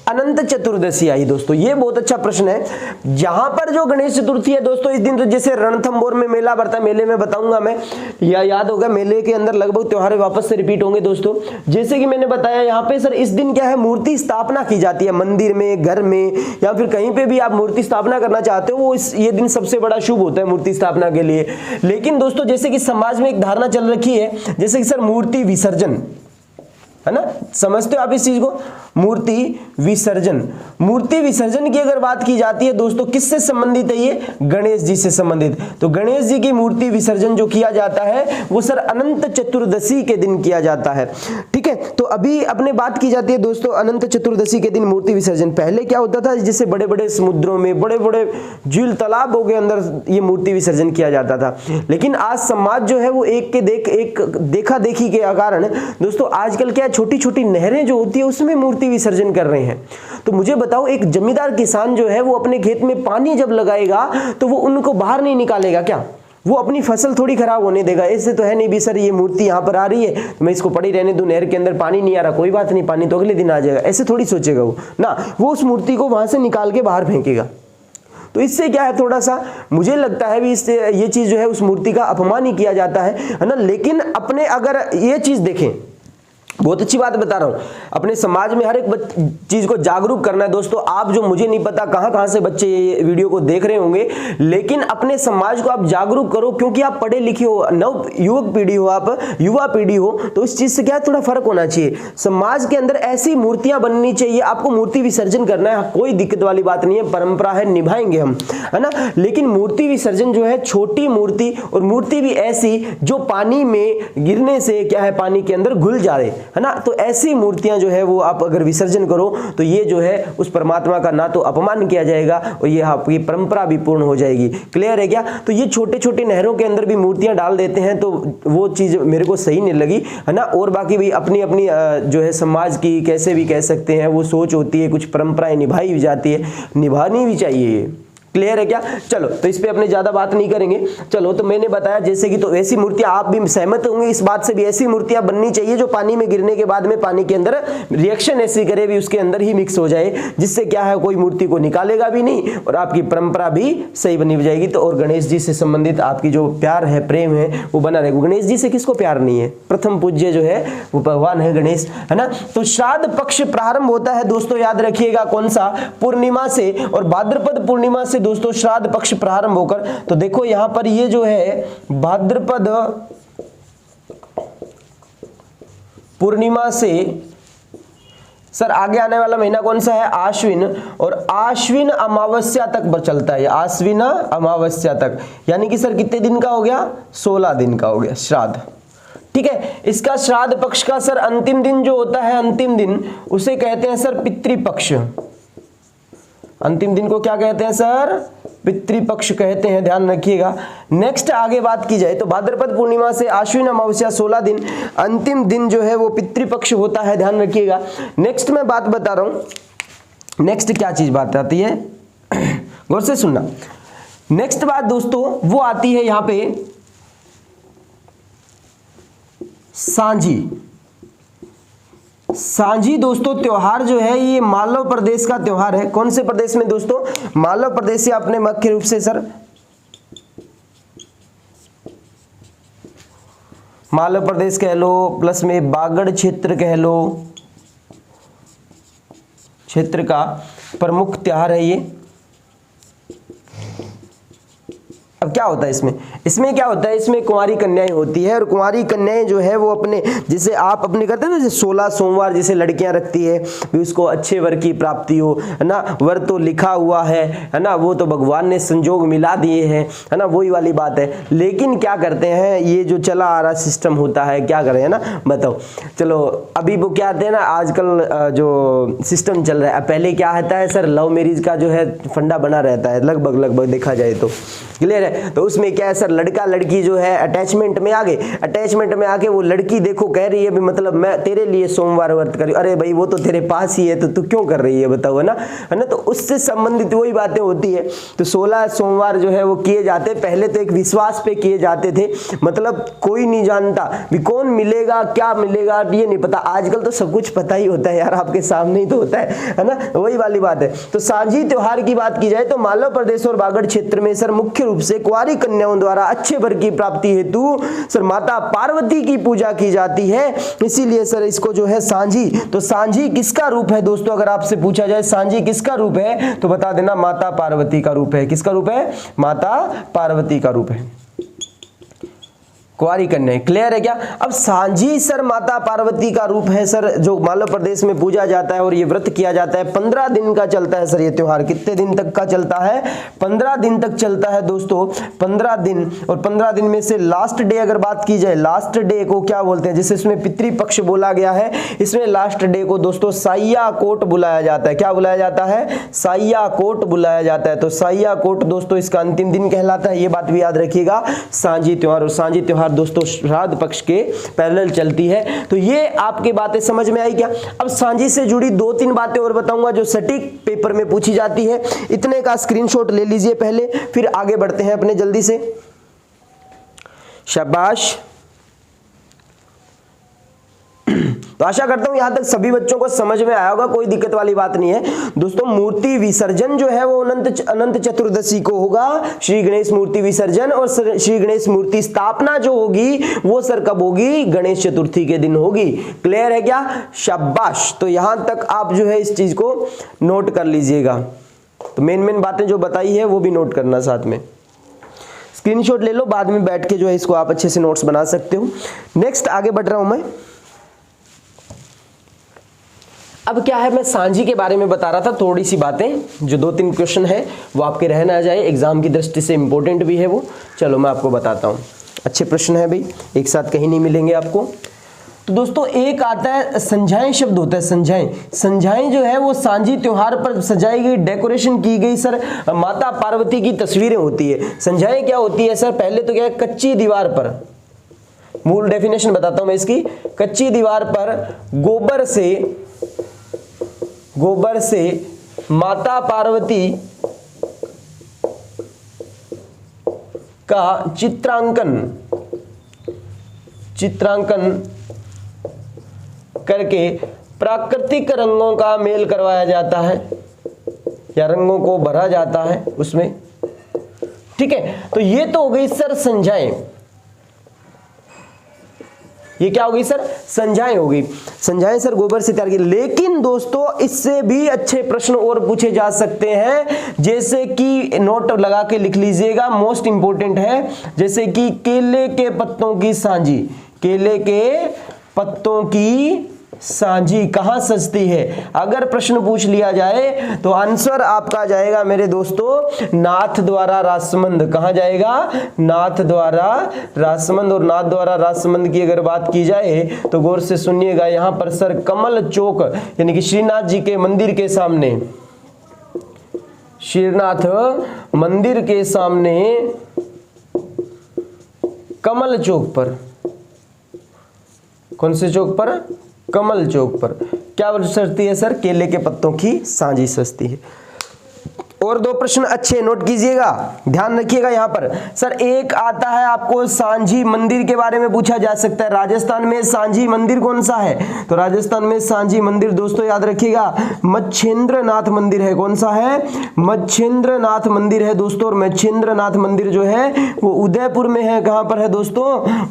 अनंत चतुर्दशी आई दोस्तों, ये बहुत अच्छा प्रश्न है। जहां पर जो गणेश चतुर्थी है दोस्तों इस दिन तो जैसे रणथंभौर में मेला भरता है, मेले में बताऊंगा मैं, या याद होगा मेले के अंदर लगभग त्योहार वापस से रिपीट होंगे दोस्तों। जैसे कि मैंने बताया यहाँ पे सर इस दिन क्या है मूर्ति स्थापना की जाती है, मंदिर में, घर में या फिर कहीं पे भी आप मूर्ति स्थापना करना चाहते हो, वो ये दिन सबसे बड़ा शुभ होता है मूर्ति स्थापना के लिए। लेकिन दोस्तों जैसे कि समाज में एक धारणा चल रखी है जैसे कि सर मूर्ति विसर्जन, है ना, समझते हो आप इस चीज को? मूर्ति विसर्जन, मूर्ति विसर्जन की अगर बात की जाती है दोस्तों किससे संबंधित है ये? गणेश जी से संबंधित। तो गणेश जी की मूर्ति विसर्जन जो किया जाता है वो सर अनंत चतुर्दशी के दिन किया जाता है, ठीक है। तो अभी अपने बात की जाती है दोस्तों अनंत चतुर्दशी के दिन मूर्ति विसर्जन। पहले क्या होता था, जैसे बड़े बड़े समुद्रों में, बड़े बड़े झील तालाबों के अंदर ये मूर्ति विसर्जन किया जाता था। लेकिन आज समाज जो है वो एक देखा देखी के कारण दोस्तों आजकल क्या छोटी छोटी नहरें जो होती है उसमें मूर्ति विसर्जन कर रहे हैं। तो मुझे बताओ एक जमींदार किसान जो है वो अपने खेत में पानी जब लगाएगा तो वो उनको बाहर नहीं निकालेगा क्या? वो अपनी फसल थोड़ी खराब होने देगा? ऐसे तो है नहीं भी सर ये मूर्ति यहाँ पर आ रही है तो मैं इसको पड़ी रहने दूं, नहर के अंदर पानी नहीं आ रहा, कोई बात नहीं, पानी तो अगले दिन आ जाएगा, ऐसे थोड़ी सोचेगा वो ना, वो उस मूर्ति को वहां से निकाल के बाहर फेंकेगा। तो इससे क्या है, थोड़ा सा मुझे लगता है भी इससे ये चीज जो है उस मूर्ति का अपमान ही किया जाता है ना। लेकिन अपने अगर ये चीज देखें, बहुत अच्छी बात बता रहा हूं, अपने समाज में हर एक चीज को जागरूक करना है दोस्तों। आप जो मुझे नहीं पता कहां से बच्चे ये वीडियो को देख रहे होंगे, लेकिन अपने समाज को आप जागरूक करो, क्योंकि आप पढ़े लिखे हो, नव युवक पीढ़ी हो, आप युवा पीढ़ी हो, तो इस चीज से क्या है थोड़ा फर्क होना चाहिए। समाज के अंदर ऐसी मूर्तियां बननी चाहिए, आपको मूर्ति विसर्जन करना है, कोई दिक्कत वाली बात नहीं है, परंपरा है, निभाएंगे हम, है ना। लेकिन मूर्ति विसर्जन जो है छोटी मूर्ति, और मूर्ति भी ऐसी जो पानी में गिरने से क्या है पानी के अंदर घुल जाए, है ना। तो ऐसी मूर्तियां जो है वो आप अगर विसर्जन करो तो ये जो है उस परमात्मा का ना तो अपमान किया जाएगा और ये आपकी परंपरा भी पूर्ण हो जाएगी। क्लियर है क्या? तो ये छोटे छोटे नहरों के अंदर भी मूर्तियां डाल देते हैं, तो वो चीज मेरे को सही नहीं लगी, है ना। और बाकी भी अपनी अपनी जो है समाज की कैसे भी कह सकते हैं वो सोच होती है, कुछ परंपराएं निभाई भी जाती है, निभानी भी चाहिए। क्लियर है क्या? चलो तो इस पे अपने ज्यादा बात नहीं करेंगे। चलो तो मैंने बताया जैसे कि, तो ऐसी मूर्तियां, आप भी सहमत होंगे इस बात से भी, ऐसी मूर्तियां बननी चाहिए जो पानी में गिरने के बाद में पानी के अंदर रिएक्शन ऐसी करे भी उसके अंदर ही मिक्स हो जाए, जिससे क्या है कोई मूर्ति को निकालेगा भी नहीं और आपकी परंपरा भी सही बनी जाएगी। तो और गणेश जी से संबंधित आपकी जो प्यार है, प्रेम है, वो बना रहेगा। गणेश जी से किसको प्यार नहीं है? प्रथम पूज्य जो है वो भगवान है गणेश, है ना। तो श्राद्ध पक्ष प्रारंभ होता है दोस्तों, याद रखिएगा कौन सा? पूर्णिमा से, और भाद्रपद पूर्णिमा से दोस्तों श्राद्ध पक्ष प्रारंभ होकर, तो देखो यहां पर ये जो है भाद्रपद पूर्णिमा से सर आगे आने वाला महीना कौन सा है? आश्विन, और आश्विन अमावस्या तक चलता है, आश्विन अमावस्या तक, यानी कि सर कितने दिन का हो गया? 16 दिन का हो गया श्राद्ध। ठीक है, इसका श्राद्ध पक्ष का सर अंतिम दिन जो होता है, अंतिम दिन उसे कहते हैं सर पितृपक्ष। अंतिम दिन को क्या कहते हैं सर? पितृपक्ष कहते हैं, ध्यान रखिएगा। नेक्स्ट आगे बात की जाए तो भाद्रपद पूर्णिमा से आश्विन अमावस्या 16 दिन, अंतिम दिन जो है वो पितृपक्ष होता है, ध्यान रखिएगा। नेक्स्ट मैं बात बता रहा हूं, नेक्स्ट क्या चीज बात आती है, गौर से सुनना। नेक्स्ट बात दोस्तों वो आती है यहां पे सांझी। सांझी दोस्तों त्योहार जो है ये मालव प्रदेश का त्योहार है। कौन से प्रदेश में दोस्तों? मालव प्रदेश से अपने मुख्य रूप से सर मालव प्रदेश कह लो, प्लस में बागड़ क्षेत्र कह लो, क्षेत्र का प्रमुख त्योहार है ये। अब क्या होता है इसमें क्या होता है, इसमें कुंवारी कन्याएं होती है, और कुंवारी कन्याएं जो है वो अपने, जैसे आप अपने करते हैं ना, जैसे 16 सोमवार जैसे लड़कियां रखती है भी उसको अच्छे वर की प्राप्ति हो, है ना, वर तो लिखा हुआ है ना, वो तो भगवान ने संजोग मिला दिए हैं, है ना, वही वाली बात है। लेकिन क्या करते हैं, ये जो चला आ रहा सिस्टम होता है, क्या करें, है ना, बताओ। चलो अभी वो क्या आते हैं ना, आजकल जो सिस्टम चल रहा है, पहले क्या होता है सर, लव मैरिज का जो है फंडा बना रहता है, लगभग देखा जाए तो, क्लियर है। तो उसमें क्या है सर, लड़का लड़की जो है अटैचमेंट में आ गए, अटैचमेंट में आके वो लड़की देखो कह रही है भी मतलब मैं तेरे लिए सोमवार व्रत करी, अरे भाई वो तो तेरे पास ही है तो तू क्यों कर रही है बताओ, है ना। तो उससे संबंधित वही बातें होती है। तो 16 सोमवार जो है वो किए जाते, पहले तो एक विश्वास पे किए जाते थे, मतलब कोई नहीं जानता भी कौन मिलेगा क्या मिलेगा ये नहीं पता। आजकल तो सब कुछ पता ही होता है यार, आपके सामने ही तो होता है ना, वही वाली बात है। तो सांझी त्योहार की बात की जाए तो मालव प्रदेश और बागड़ क्षेत्र में सर मुख्य रूप से कुंवारी कन्याओं द्वारा अच्छे वर की प्राप्ति हेतु सर माता पार्वती की पूजा की जाती है, इसीलिए सर इसको जो है सांझी। तो सांझी किसका रूप है दोस्तों, अगर आपसे पूछा जाए सांझी किसका रूप है तो बता देना माता पार्वती का रूप है। किसका रूप है? माता पार्वती का रूप है, कुंवारी कन्या। क्लियर है क्या? अब सांझी सर माता पार्वती का रूप है सर, जो मालव प्रदेश में पूजा जाता है और ये व्रत किया जाता है। 15 दिन का चलता है सर ये त्योहार। कितने दिन तक का चलता है? 15 दिन तक चलता है दोस्तों, 15 दिन। और 15 दिन में से लास्ट डे अगर बात की जाए, लास्ट डे को क्या बोलते हैं, जिसे इसमें पितृपक्ष बोला गया है, इसमें लास्ट डे को दोस्तों साइया कोट बुलाया जाता है। क्या बुलाया जाता है? साइया कोट बुलाया जाता है। तो साइया कोट दोस्तों इसका अंतिम दिन कहलाता है, ये बात भी याद रखिएगा। सांझी त्योहार, और सांझी त्योहार दोस्तों श्राद्ध पक्ष के पैरेलल चलती है। तो ये आपकी बातें समझ में आई क्या? अब सांझी से जुड़ी 2-3 बातें और बताऊंगा जो सटीक पेपर में पूछी जाती है। इतने का स्क्रीनशॉट ले लीजिए पहले, फिर आगे बढ़ते हैं अपने जल्दी से। शाबाश। तो आशा करता हूं यहां तक सभी बच्चों को समझ में आया होगा, कोई दिक्कत वाली बात नहीं है दोस्तों। मूर्ति विसर्जन जो है वो अनंत चतुर्दशी को होगा, श्री गणेश मूर्ति विसर्जन। और श्री गणेश मूर्ति स्थापना जो होगी वो सर कब होगी? गणेश चतुर्थी के दिन होगी। क्लियर है क्या? शाबाश। तो यहां तक आप जो है इस चीज को नोट कर लीजिएगा। तो मेन बातें जो बताई है वो भी नोट करना, साथ में स्क्रीनशॉट ले लो, बाद में बैठ के जो है इसको आप अच्छे से नोट्स बना सकते हो। नेक्स्ट आगे बढ़ रहा हूं मैं। अब क्या है, मैं सांझी के बारे में बता रहा था, थोड़ी सी बातें, जो 2-3 क्वेश्चन है वो आपके रह ना जाए, एग्जाम की दृष्टि से इंपॉर्टेंट भी है वो। चलो मैं आपको बताता हूँ। अच्छे प्रश्न है भाई, एक साथ कहीं नहीं मिलेंगे आपको। तो दोस्तों एक आता है संझाएं शब्द होता है, संझाएं। संझाएं जो है वो सांझी त्योहार पर सजाई गई, डेकोरेशन की गई सर माता पार्वती की तस्वीरें होती है। संझाएं क्या होती है सर? पहले तो क्या है, कच्ची दीवार पर, मूल डेफिनेशन बताता हूं मैं इसकी। कच्ची दीवार पर गोबर से माता पार्वती का चित्रांकन करके प्राकृतिक रंगों का मेल करवाया जाता है, या रंगों को भरा जाता है उसमें। ठीक है, तो ये तो हो गई सर संझाएं। ये क्या होगी सर? संझाएं होगी। संझाएं सर गोबर से तैयार की। लेकिन दोस्तों इससे भी अच्छे प्रश्न और पूछे जा सकते हैं, जैसे कि नोट लगा के लिख लीजिएगा, मोस्ट इंपोर्टेंट है। जैसे कि केले के पत्तों की सांझी, केले के पत्तों की सांझी कहाँ सजती है? अगर प्रश्न पूछ लिया जाए तो आंसर आपका जाएगा मेरे दोस्तों नाथ द्वारा राजसमंद। कहाँ जाएगा? नाथ द्वारा राजसमंद। और नाथ द्वारा राजसमंद की अगर बात की जाए तो गौर से सुनिएगा, यहां पर सर कमल चौक यानी कि श्रीनाथ जी के मंदिर के सामने, श्रीनाथ मंदिर के सामने कमल चौक पर, कौन से चौक पर? कमल चौक पर क्या सजती है सर? केले के पत्तों की सांझी सजती है। और दो प्रश्न अच्छे नोट कीजिएगा, ध्यान रखिएगा यहां पर। सर एक आता है आपको सांझी मंदिर के बारे में पूछा जा सकता है, राजस्थान में सांझी मंदिर कौन सा है? तो राजस्थान में सांझी मंदिर दोस्तों याद रखिएगा मच्छेंद्रनाथ मंदिर है। कौन सा है? मच्छेंद्रनाथ मंदिर है दोस्तों। और मच्छेंद्रनाथ मंदिर जो है वो उदयपुर में है। कहां पर है दोस्तों?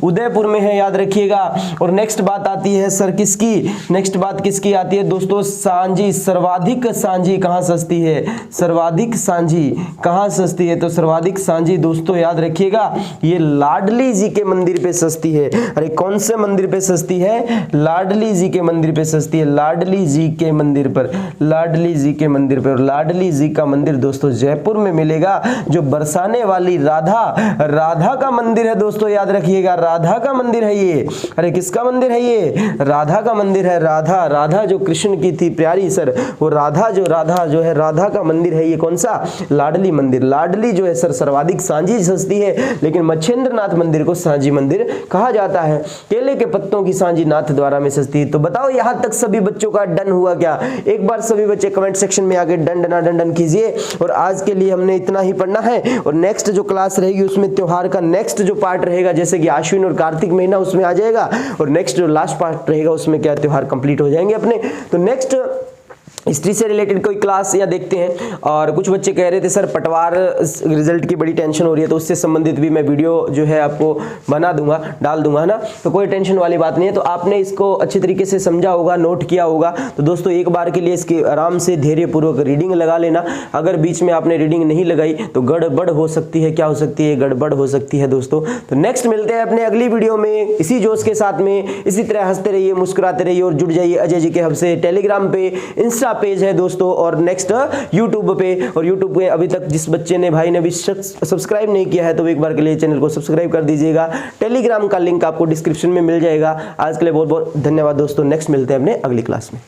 उदयपुर में है, याद रखिएगा। और नेक्स्ट बात आती है सर किसकी? नेक्स्ट बात किसकी आती है दोस्तों? सांझी, सर्वाधिक सांझी कहां सजती है? सर्वाधिक सांझी कहां सजती है? तो सर्वाधिक सांझी दोस्तों याद रखिएगा ये लाडली जी के मंदिर पे सजती है। अरे कौन से मंदिर पे सजती है? लाडली जी के मंदिर पे सजती है। लाडली जी के मंदिर पर, लाडली जी के मंदिर पर। और लाडली जी का मंदिर दोस्तों जयपुर में मिलेगा। जो बरसाने वाली राधा, राधा का मंदिर है दोस्तों, याद रखिएगा राधा का मंदिर है ये। अरे किसका मंदिर है ये? राधा का मंदिर है। राधा, राधा जो कृष्ण की थी प्यारी सर, वो राधा जो है राधा का मंदिर है ये। कौन सा? लाडली मंदिर। लाडली जो है सर सर्वाधिक सांझी सजती है, लेकिन मच्छेंद्रनाथ मंदिर को सांझी मंदिर कहा जाता है। केले के पत्तों की सांझी नाथ द्वारा में सजती है। तो बताओ यहां तक सभी बच्चों का डन हुआ क्या? एक बार सभी बच्चे कमेंट सेक्शन में आके डन डना डन डन कीजिए। और आज के लिए हमने इतना ही पढ़ना है। और नेक्स्ट जो क्लास रहेगी उसमें त्योहार का नेक्स्ट जो पार्ट रहेगा, जैसे कि आश्विन और कार्तिक महीना उसमें आ जाएगा। और नेक्स्ट जो लास्ट पार्ट रहेगा उसमें क्या त्योहार कंप्लीट हो जाएंगे अपने। तो नेक्स्ट हिस्ट्री से रिलेटेड कोई क्लास या देखते हैं। और कुछ बच्चे कह रहे थे सर पटवार रिजल्ट की बड़ी टेंशन हो रही है, तो उससे संबंधित भी मैं वीडियो जो है आपको बना दूंगा, डाल दूंगा, है ना। तो कोई टेंशन वाली बात नहीं है। तो आपने इसको अच्छी तरीके से समझा होगा, नोट किया होगा। तो दोस्तों एक बार के लिए इसकी आराम से धैर्यपूर्वक रीडिंग लगा लेना। अगर बीच में आपने रीडिंग नहीं लगाई तो गड़बड़ हो सकती है। क्या हो सकती है? गड़बड़ हो सकती है दोस्तों। तो नेक्स्ट मिलते हैं अपने अगली वीडियो में इसी जोश के साथ में। इसी तरह हंसते रहिए, मुस्कुराते रहिए और जुड़ जाइए अजय जी के हब से। टेलीग्राम पे, इंस्टा पेज है दोस्तों, और नेक्स्ट यूट्यूब पे। और यूट्यूब पे अभी तक जिस बच्चे ने, भाई ने भी सब्सक्राइब नहीं किया है तो एक बार के लिए चैनल को सब्सक्राइब कर दीजिएगा। टेलीग्राम का लिंक आपको डिस्क्रिप्शन में मिल जाएगा। आज के लिए बहुत बहुत धन्यवाद दोस्तों। नेक्स्ट मिलते हैं अपने अगली क्लास में।